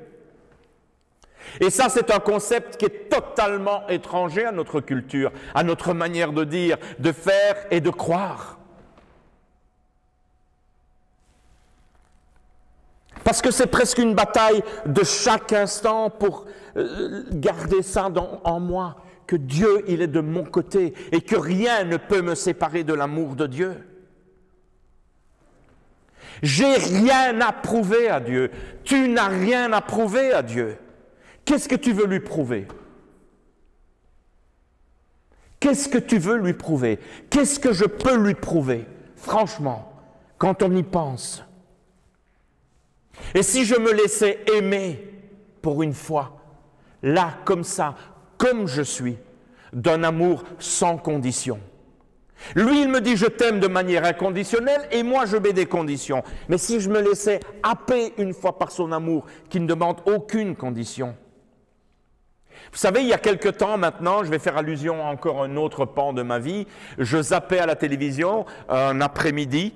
Et ça, c'est un concept qui est totalement étranger à notre culture, à notre manière de dire, de faire et de croire. Parce que c'est presque une bataille de chaque instant pour garder ça en moi, que Dieu, il est de mon côté et que rien ne peut me séparer de l'amour de Dieu. J'ai rien à prouver à Dieu. Tu n'as rien à prouver à Dieu. Qu'est-ce que tu veux lui prouver? Qu'est-ce que tu veux lui prouver? Qu'est-ce que je peux lui prouver? Franchement, quand on y pense. Et si je me laissais aimer pour une fois, là, comme ça, comme je suis, d'un amour sans condition. Lui, il me dit « je t'aime de manière inconditionnelle » et moi, je mets des conditions. Mais si je me laissais happer une fois par son amour, qui ne demande aucune condition. Vous savez, il y a quelque temps maintenant, je vais faire allusion à encore un autre pan de ma vie, je zappais à la télévision un après-midi,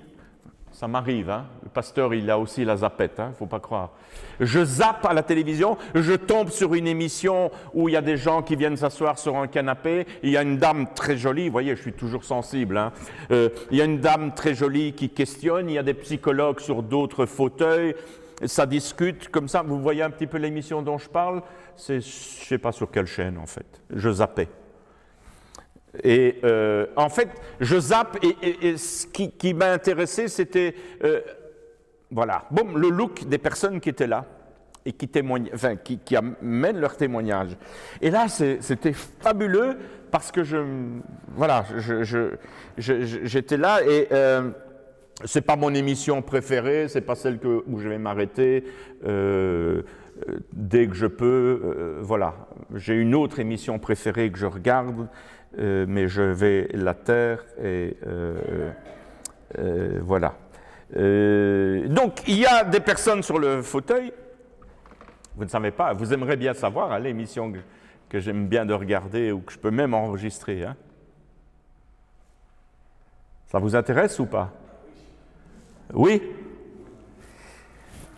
ça m'arrive, hein, le pasteur il a aussi la zappette, il ne faut pas croire. Je zappe à la télévision, je tombe sur une émission où il y a des gens qui viennent s'asseoir sur un canapé, il y a une dame très jolie, vous voyez, je suis toujours sensible, hein, il y a une dame très jolie qui questionne, il y a des psychologues sur d'autres fauteuils, ça discute comme ça. Vous voyez un petit peu l'émission dont je parle? C'est, je ne sais pas sur quelle chaîne en fait. Je zappais. Et en fait, je zappe et ce qui m'a intéressé, c'était voilà, bon, le look des personnes qui étaient là et qui témoignent, enfin, qui amènent leur témoignage. Et là, c'était fabuleux parce que j'étais là et c'est pas mon émission préférée, c'est pas celle où je vais m'arrêter dès que je peux. Voilà, j'ai une autre émission préférée que je regarde, mais je vais la taire et voilà. Donc, il y a des personnes sur le fauteuil. Vous ne savez pas, vous aimeriez bien savoir, hein, l'émission que j'aime bien de regarder ou que je peux même enregistrer. Hein. Ça vous intéresse ou pas? Oui?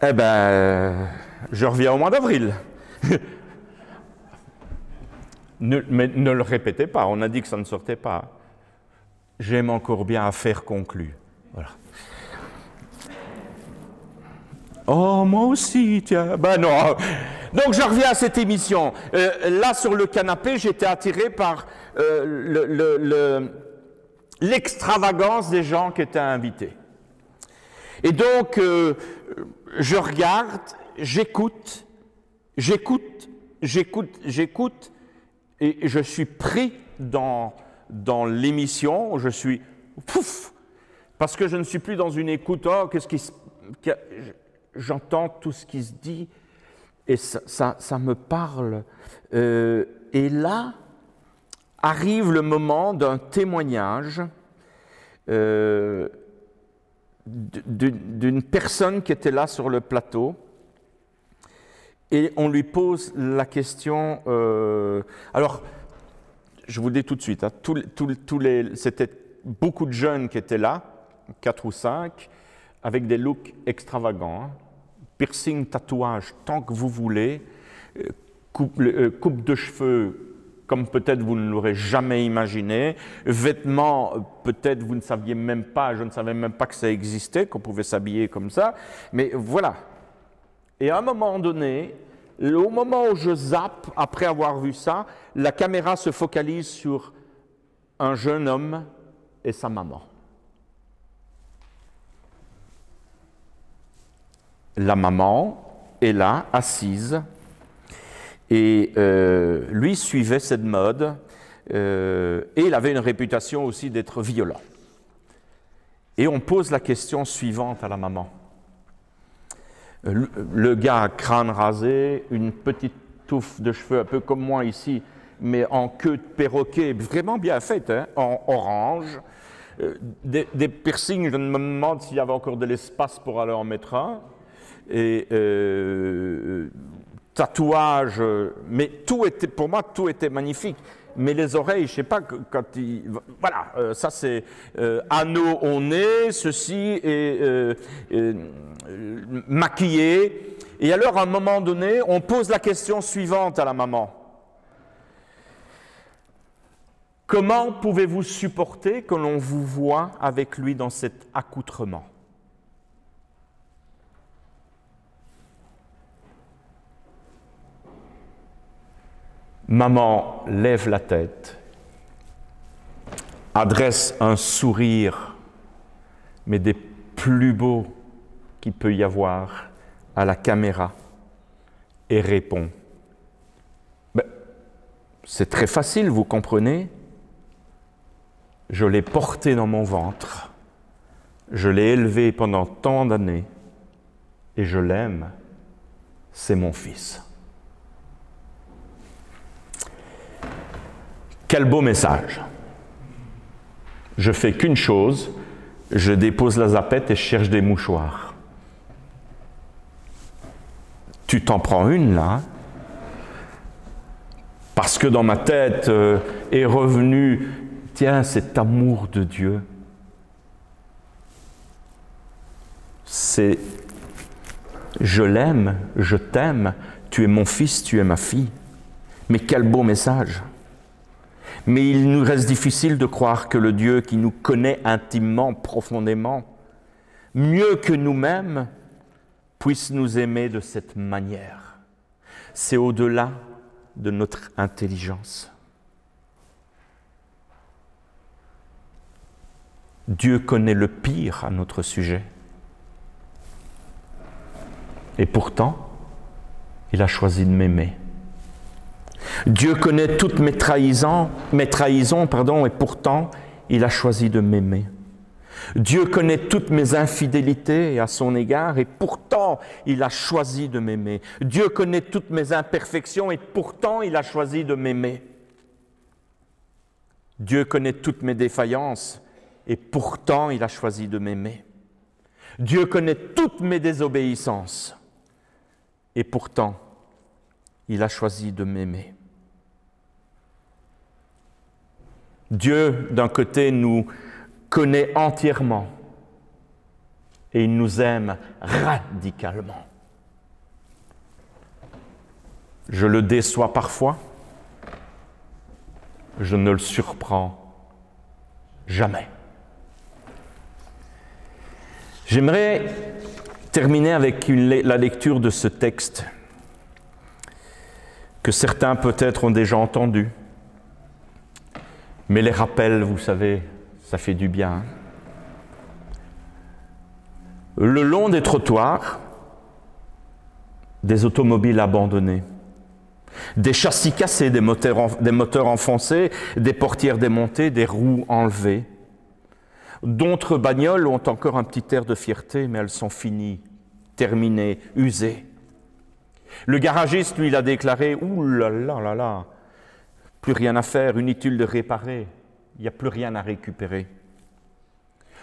Eh bien, je reviens au mois d'avril. Mais ne le répétez pas, on a dit que ça ne sortait pas. J'aime encore bien Affaires conclues. Voilà. Oh, moi aussi, tiens. Ben non. Donc, je reviens à cette émission. Là, sur le canapé, j'étais attiré par l'extravagance des gens qui étaient invités. Et donc, je regarde, j'écoute, et je suis pris dans l'émission, je suis pouf, parce que je ne suis plus dans une écoute, oh, j'entends tout ce qui se dit, et ça me parle. Et là, arrive le moment d'un témoignage d'une personne qui était là sur le plateau, et on lui pose la question. Alors, je vous le dis tout de suite, hein, c'était beaucoup de jeunes qui étaient là, 4 ou 5, avec des looks extravagants, hein. Piercing, tatouage, tant que vous voulez, coupe de cheveux comme peut-être vous ne l'aurez jamais imaginé, vêtements, peut-être vous ne saviez même pas, je ne savais même pas que ça existait, qu'on pouvait s'habiller comme ça, mais voilà. Et à un moment donné, au moment où je zappe, après avoir vu ça, la caméra se focalise sur un jeune homme et sa maman. La maman est là, assise, et lui suivait cette mode, et il avait une réputation aussi d'être violent. Et on pose la question suivante à la maman. Le gars, crâne rasé, une petite touffe de cheveux, un peu comme moi ici, mais en queue de perroquet, vraiment bien faite, hein, en orange. Des piercings, je me demande s'il y avait encore de l'espace pour aller en mettre un. Et tatouage, mais tout était, pour moi, tout était magnifique. Mais les oreilles, je ne sais pas, quand il... Voilà, ça c'est anneau au nez, ceci est maquillé. Et alors, à un moment donné, on pose la question suivante à la maman. Comment pouvez-vous supporter que l'on vous voit avec lui dans cet accoutrement ? Maman lève la tête, adresse un sourire, mais des plus beaux qu'il peut y avoir, à la caméra et répond. Ben, c'est très facile, vous comprenez ? Je l'ai porté dans mon ventre, je l'ai élevé pendant tant d'années et je l'aime, c'est mon fils. Quel beau message! Je fais qu'une chose, je dépose la zapette et je cherche des mouchoirs. Tu t'en prends une là, parce que dans ma tête est revenu, tiens, cet amour de Dieu. C'est, je l'aime, je t'aime, tu es mon fils, tu es ma fille. Mais quel beau message! Mais il nous reste difficile de croire que le Dieu qui nous connaît intimement, profondément, mieux que nous-mêmes, puisse nous aimer de cette manière. C'est au-delà de notre intelligence. Dieu connaît le pire à notre sujet. Et pourtant, il a choisi de m'aimer. Dieu connaît toutes mes trahisons, et pourtant, il a choisi de m'aimer. Dieu connaît toutes mes infidélités à son égard, et pourtant, il a choisi de m'aimer. Dieu connaît toutes mes imperfections, et pourtant, il a choisi de m'aimer. Dieu connaît toutes mes défaillances, et pourtant, il a choisi de m'aimer. Dieu connaît toutes mes désobéissances, et pourtant, il a choisi de m'aimer. Dieu, d'un côté, nous connaît entièrement et il nous aime radicalement. Je le déçois parfois, je ne le surprends jamais. J'aimerais terminer avec la lecture de ce texte que certains peut-être ont déjà entendu. Mais les rappels, vous savez, ça fait du bien. Le long des trottoirs, des automobiles abandonnées, des châssis cassés, des moteurs enfoncés, des portières démontées, des roues enlevées. D'autres bagnoles ont encore un petit air de fierté, mais elles sont finies, terminées, usées. Le garagiste, lui, il a déclaré « Ouh là là là là, Plus rien à faire, inutile de réparer. Il n'y a plus rien à récupérer.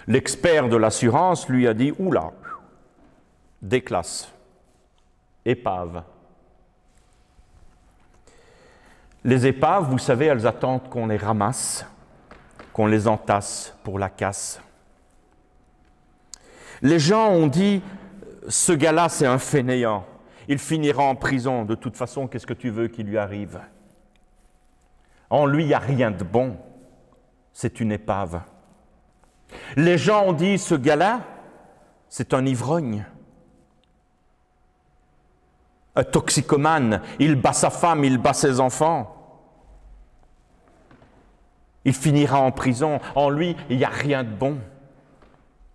L'expert de l'assurance lui a dit « Oula, déclasse, épave ». Les épaves, vous savez, elles attendent qu'on les ramasse, qu'on les entasse pour la casse. Les gens ont dit « Ce gars-là, c'est un fainéant. Il finira en prison. De toute façon, qu'est-ce que tu veux qu'il lui arrive ?» En lui, il n'y a rien de bon. C'est une épave. Les gens ont dit « Ce gars-là, c'est un ivrogne. Un toxicomane. Il bat sa femme, il bat ses enfants. Il finira en prison. En lui, il n'y a rien de bon.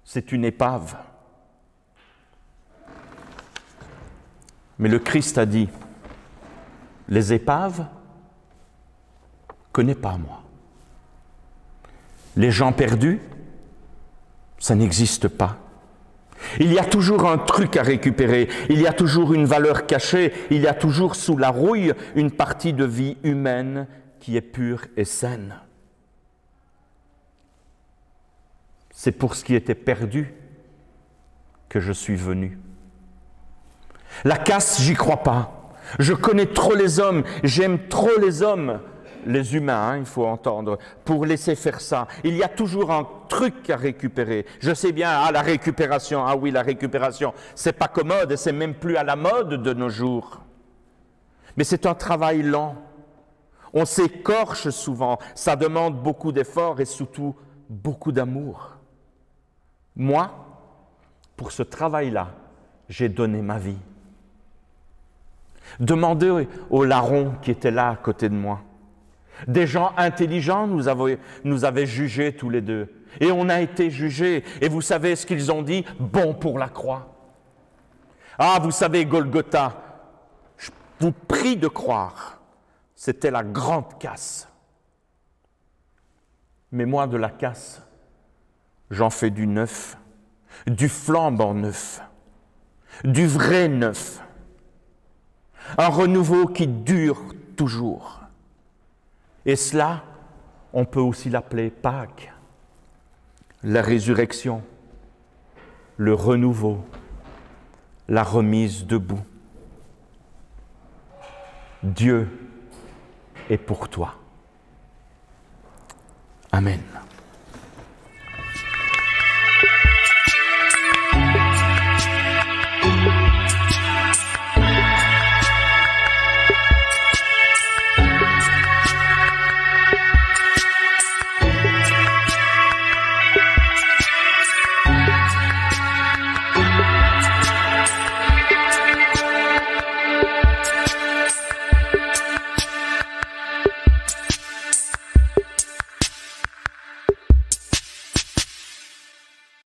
C'est une épave. » Mais le Christ a dit « Les épaves, connais pas moi. Les gens perdus, ça n'existe pas. Il y a toujours un truc à récupérer, il y a toujours une valeur cachée, il y a toujours sous la rouille une partie de vie humaine qui est pure et saine. C'est pour ce qui était perdu que je suis venu. La casse, j'y crois pas. Je connais trop les hommes, j'aime trop les hommes, les humains, hein, il faut entendre, pour laisser faire ça. Il y a toujours un truc à récupérer. Je sais bien, la récupération, ah oui, la récupération, c'est pas commode et c'est même plus à la mode de nos jours. Mais c'est un travail lent. On s'écorche souvent, ça demande beaucoup d'efforts et surtout beaucoup d'amour. Moi, pour ce travail-là, j'ai donné ma vie. Demandez aux larrons qui étaient là à côté de moi. Des gens intelligents nous avaient jugés tous les deux. Et on a été jugés. Et vous savez ce qu'ils ont dit? Bon pour la croix. Ah, vous savez, Golgotha, je vous prie de croire, c'était la grande casse. Mais moi, de la casse, j'en fais du neuf, du flambant neuf, du vrai neuf. Un renouveau qui dure toujours. Et cela, on peut aussi l'appeler Pâques, la résurrection, le renouveau, la remise debout. Dieu est pour toi. Amen.